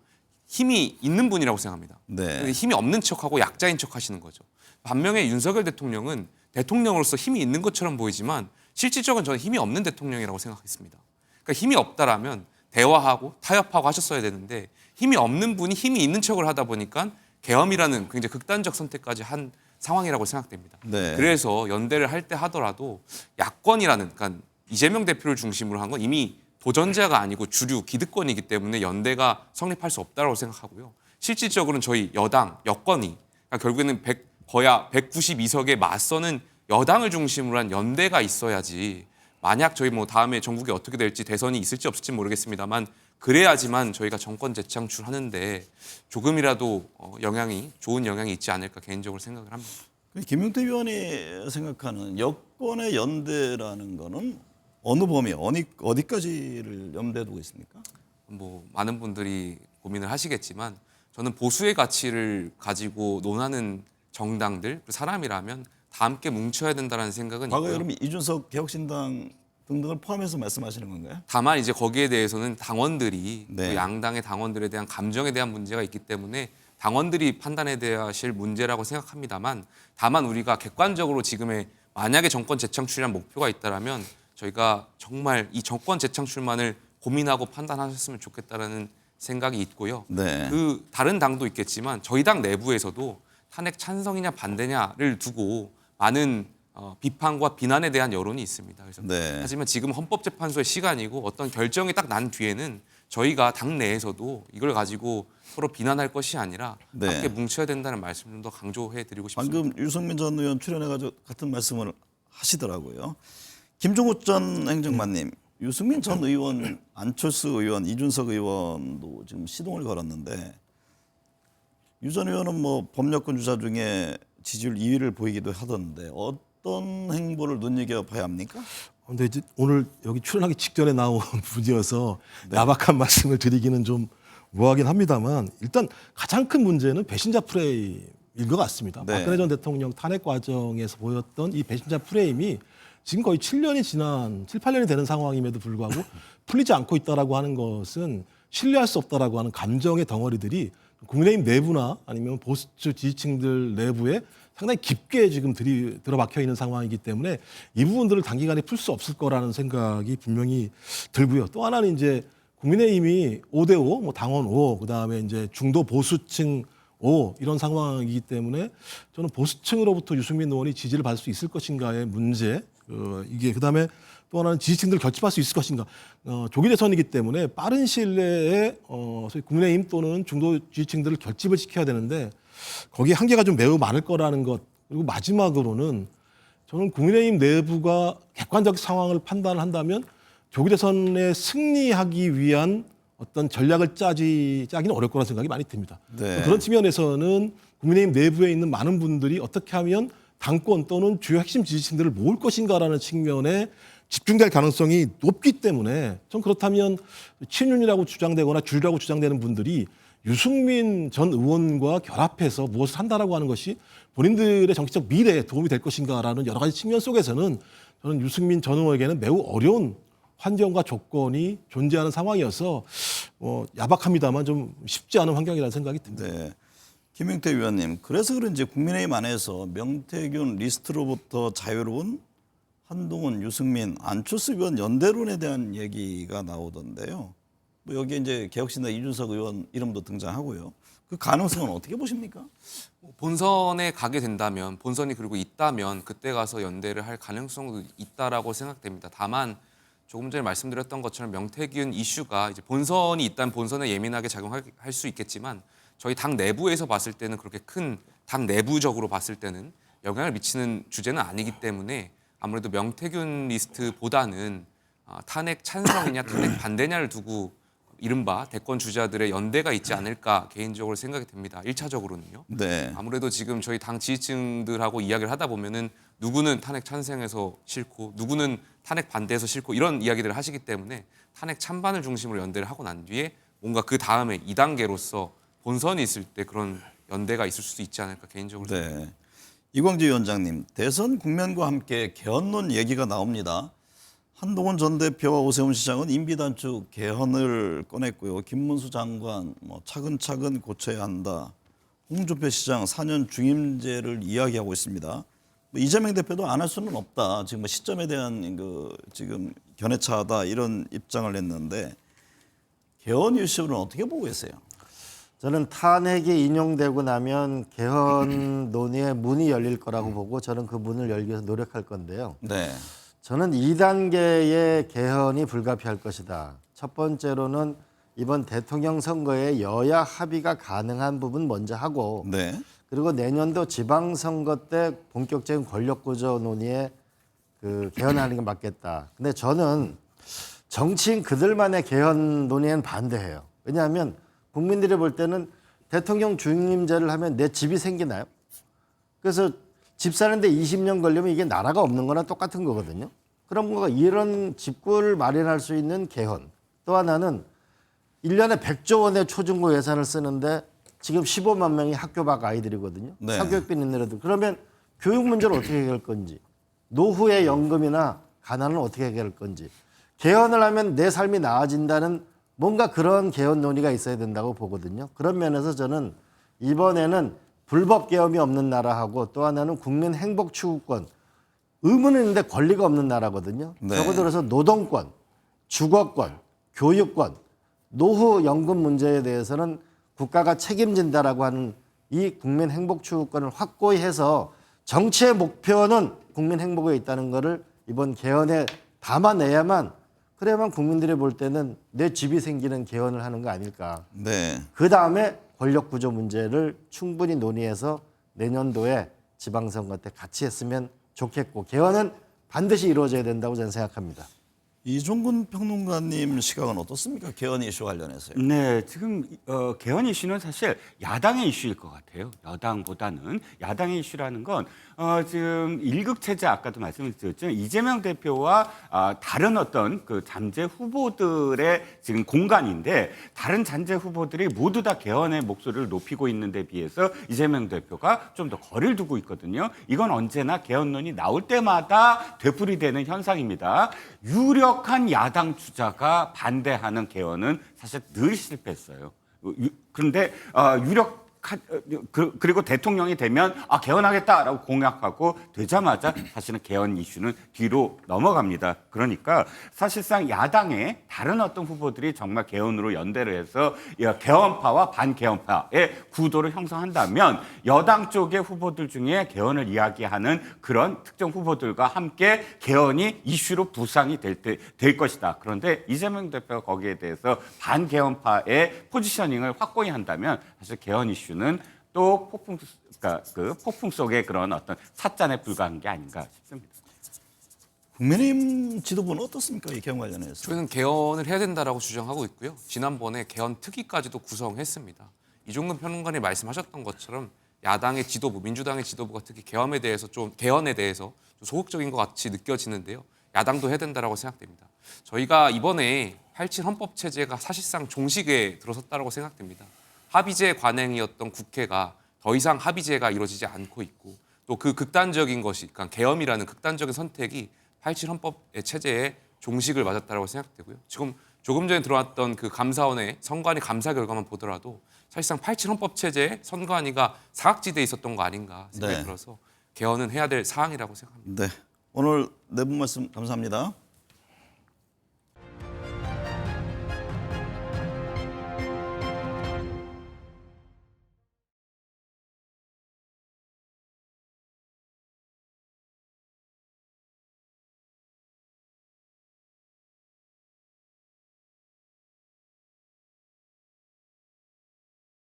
힘이 있는 분이라고 생각합니다. 네. 힘이 없는 척하고 약자인 척하시는 거죠. 반면에 윤석열 대통령은 대통령으로서 힘이 있는 것처럼 보이지만 실질적으로 저는 힘이 없는 대통령이라고 생각했습니다. 그러니까 힘이 없다라면 대화하고 타협하고 하셨어야 되는데 힘이 없는 분이 힘이 있는 척을 하다 보니까 계엄이라는 굉장히 극단적 선택까지 한 상황이라고 생각됩니다. 네. 그래서 연대를 할 때 하더라도 야권이라는, 그러니까 이재명 대표를 중심으로 한 건 이미 도전자가 아니고 주류 기득권이기 때문에 연대가 성립할 수 없다고 생각하고요. 실질적으로는 저희 여당, 여권이 그러니까 결국에는 거야 192석에 맞서는 여당을 중심으로 한 연대가 있어야지 만약 저희 뭐 다음에 전국이 어떻게 될지 대선이 있을지 없을지 모르겠습니다만 그래야지만 저희가 정권 재창출하는데 조금이라도 좋은 영향이 있지 않을까 개인적으로 생각을 합니다. 김용태 의원이 생각하는 여권의 연대라는 거는 어느 범위, 어디까지를 염두에 두고 있습니까? 뭐 많은 분들이 고민을 하시겠지만 저는 보수의 가치를 가지고 논하는 정당들, 사람이라면 다 함께 뭉쳐야 된다는 생각은 과거에 있고요. 그럼 이준석 개혁신당 등등을 포함해서 말씀하시는 건가요? 다만 이제 거기에 대해서는 당원들이 네. 또 양당의 당원들에 대한 감정에 대한 문제가 있기 때문에 당원들이 판단해야 하실 문제라고 생각합니다만 다만 우리가 객관적으로 지금의 만약에 정권 재창출이라는 목표가 있다라면 저희가 정말 이 정권 재창출만을 고민하고 판단하셨으면 좋겠다라는 생각이 있고요. 네. 그 다른 당도 있겠지만 저희 당 내부에서도 탄핵 찬성이냐 반대냐를 두고 많은 비판과 비난에 대한 여론이 있습니다. 그래서 네. 하지만 지금 헌법재판소의 시간이고 어떤 결정이 딱 난 뒤에는 저희가 당 내에서도 이걸 가지고 서로 비난할 것이 아니라 네. 함께 뭉쳐야 된다는 말씀 좀 더 강조해드리고 싶습니다. 방금 유승민 전 의원 출연해가지고 같은 말씀을 하시더라고요. 김종욱 전 행정관님, 유승민 전 의원, 안철수 의원, 이준석 의원도 지금 시동을 걸었는데 유 전 의원은 뭐 범여권 주자 중에 지지율 2위를 보이기도 하던데 어떤 행보를 눈여겨봐야 합니까? 근데 이제 오늘 여기 출연하기 직전에 나온 분이어서 야박한 말씀을 드리기는 좀 뭐하긴 합니다만 일단 가장 큰 문제는 배신자 프레임인 것 같습니다. 네. 박근혜 전 대통령 탄핵 과정에서 보였던 이 배신자 프레임이 지금 거의 7년이 지난 7, 8년이 되는 상황임에도 불구하고 풀리지 않고 있다라고 하는 것은 신뢰할 수 없다라고 하는 감정의 덩어리들이 국민의힘 내부나 아니면 보수 지지층들 내부에 상당히 깊게 지금 들어박혀 있는 상황이기 때문에 이 부분들을 단기간에 풀 수 없을 거라는 생각이 분명히 들고요. 또 하나는 이제 국민의힘이 5대5, 뭐 당원 5, 그다음에 이제 중도 보수층 5 이런 상황이기 때문에 저는 보수층으로부터 유승민 의원이 지지를 받을 수 있을 것인가의 문제, 이게 그다음에 또 하나는 지지층들을 결집할 수 있을 것인가. 조기 대선이기 때문에 빠른 시일 내에 소위 국민의힘 또는 중도 지지층들을 결집을 시켜야 되는데 거기에 한계가 좀 매우 많을 거라는 것. 그리고 마지막으로는 저는 국민의힘 내부가 객관적 상황을 판단을 한다면 조기 대선에 승리하기 위한 어떤 전략을 짜기는 어려울 거라는 생각이 많이 듭니다. 네. 그런 측면에서는 국민의힘 내부에 있는 많은 분들이 어떻게 하면 당권 또는 주요 핵심 지지층들을 모을 것인가라는 측면에 집중될 가능성이 높기 때문에 전 그렇다면 친윤이라고 주장되거나 주류라고 주장되는 분들이 유승민 전 의원과 결합해서 무엇을 한다라고 하는 것이 본인들의 정치적 미래에 도움이 될 것인가라는 여러 가지 측면 속에서는 저는 유승민 전 의원에게는 매우 어려운 환경과 조건이 존재하는 상황이어서 야박합니다만 좀 쉽지 않은 환경이라는 생각이 듭니다. 네. 김용태 의원님, 그래서 그런지 국민의힘 안에서 명태균 리스트로부터 자유로운 한동훈, 유승민, 안철수 의원 연대론에 대한 얘기가 나오던데요. 뭐 여기에 이제 개혁신당 이준석 의원 이름도 등장하고요. 그 가능성은 어떻게 보십니까? 본선에 가게 된다면 본선이 그리고 있다면 그때 가서 연대를 할 가능성도 있다라고 생각됩니다. 다만 조금 전에 말씀드렸던 것처럼 명태균 이슈가 이제 본선이 있다면 본선에 예민하게 작용할 수 있겠지만 저희 당 내부에서 봤을 때는 그렇게 큰 당 내부적으로 봤을 때는 영향을 미치는 주제는 아니기 때문에 아무래도 명태균 리스트보다는 탄핵 찬성이냐 탄핵 반대냐를 두고 이른바 대권 주자들의 연대가 있지 않을까 개인적으로 생각이 됩니다. 1차적으로는요. 네. 아무래도 지금 저희 당 지지층들하고 이야기를 하다 보면은 누구는 탄핵 찬성해서 싫고 누구는 탄핵 반대해서 싫고 이런 이야기들을 하시기 때문에 탄핵 찬반을 중심으로 연대를 하고 난 뒤에 뭔가 그 다음에 2단계로서 본선이 있을 때 그런 연대가 있을 수도 있지 않을까 개인적으로 생각합니다. 네. 이광재 위원장님, 대선 국면과 함께 개헌론 얘기가 나옵니다. 한동훈 전 대표와 오세훈 시장은 임비단축 개헌을 꺼냈고요. 김문수 장관 차근차근 고쳐야 한다. 홍준표 시장 4년 중임제를 이야기하고 있습니다. 이재명 대표도 안 할 수는 없다. 지금 시점에 대한 지금 견해차다 이런 입장을 냈는데 개헌 이슈는 어떻게 보고 계세요? 저는 탄핵이 인용되고 나면 개헌 논의의 문이 열릴 거라고 보고 저는 그 문을 열기 위해서 노력할 건데요. 네. 저는 2단계의 개헌이 불가피할 것이다. 첫 번째로는 이번 대통령 선거에 여야 합의가 가능한 부분 먼저 하고 네. 그리고 내년도 지방선거 때 본격적인 권력구조 논의에 개헌하는 게 맞겠다. 근데 저는 정치인 그들만의 개헌 논의에는 반대해요. 왜냐하면 국민들이 볼 때는 대통령 중임제를 하면 내 집이 생기나요? 그래서 집 사는데 20년 걸리면 이게 나라가 없는 거나 똑같은 거거든요. 그런 거가 이런 집구를 마련할 수 있는 개헌. 또 하나는 1년에 100조 원의 초중고 예산을 쓰는데 지금 15만 명이 학교 밖 아이들이거든요. 네. 사교육비 내더라도 그러면 교육 문제를 어떻게 해결할 건지, 노후의 연금이나 가난을 어떻게 해결할 건지, 개헌을 하면 내 삶이 나아진다는 뭔가 그런 개헌 논의가 있어야 된다고 보거든요. 그런 면에서 저는 이번에는 불법 계엄이 없는 나라하고 또 하나는 국민 행복 추구권, 의무는 있는데 권리가 없는 나라거든요. 네. 적어도 그래서 노동권, 주거권, 교육권, 노후 연금 문제에 대해서는 국가가 책임진다라고 하는 이 국민 행복 추구권을 확고히 해서 정치의 목표는 국민 행복에 있다는 것을 이번 개헌에 담아내야만, 그래야만 국민들이 볼 때는 내 집이 생기는 개헌을 하는 거 아닐까. 네. 그 다음에 권력 구조 문제를 충분히 논의해서 내년도에 지방선거 때 같이 했으면 좋겠고, 개헌은 반드시 이루어져야 된다고 저는 생각합니다. 이종근 평론가님 시각은 어떻습니까? 개헌 이슈 관련해서요. 네, 지금 개헌 이슈는 사실 야당의 이슈일 것 같아요. 여당보다는 야당의 이슈라는 건 지금 일극 체제 아까도 말씀을 드렸죠. 이재명 대표와 다른 어떤 그 잠재 후보들의 지금 공간인데, 다른 잠재 후보들이 모두 다 개헌의 목소리를 높이고 있는 데 비해서 이재명 대표가 좀 더 거리를 두고 있거든요. 이건 언제나 개헌론이 나올 때마다 되풀이되는 현상입니다. 유력한 야당 주자가 반대하는 개헌은 사실 늘 실패했어요. 그런데 그리고 대통령이 되면 개헌하겠다라고 공약하고 되자마자 사실은 개헌 이슈는 뒤로 넘어갑니다. 그러니까 사실상 야당의 다른 어떤 후보들이 정말 개헌으로 연대를 해서 개헌파와 반개헌파의 구도를 형성한다면, 여당 쪽의 후보들 중에 개헌을 이야기하는 그런 특정 후보들과 함께 개헌이 이슈로 부상이 될 것이다. 그런데 이재명 대표가 거기에 대해서 반개헌파의 포지셔닝을 확고히 한다면 사실 개헌 이슈 는 또 폭풍 속의 그런 어떤 삿잔에 불과한 게 아닌가 싶습니다. 국민의힘 지도부는 어떻습니까? 이 개헌 관련해서. 저희는 개헌을 해야 된다라고 주장하고 있고요. 지난번에 개헌 특위까지도 구성했습니다. 이종근 평론가님 말씀하셨던 것처럼 야당의 지도부, 민주당의 지도부가 특히 개헌에 대해서 좀 소극적인 것 같이 느껴지는데요. 야당도 해야 된다라고 생각됩니다. 저희가 이번에 87 헌법 체제가 사실상 종식에 들어섰다라고 생각됩니다. 합의제 관행이었던 국회가 더 이상 합의제가 이루어지지 않고 있고, 또 그 극단적인 것이, 그러니까 계엄이라는 극단적인 선택이 87 헌법 체제의 종식을 맞았다고 생각되고요. 지금 조금 전에 들어왔던 그 감사원의 선관위 감사 결과만 보더라도 사실상 87 헌법 체제의 선관위가 사각지대에 있었던 거 아닌가 생각이 네. 들어서 개헌은 해야 될 사항이라고 생각합니다. 네. 오늘 네 분 말씀 감사합니다.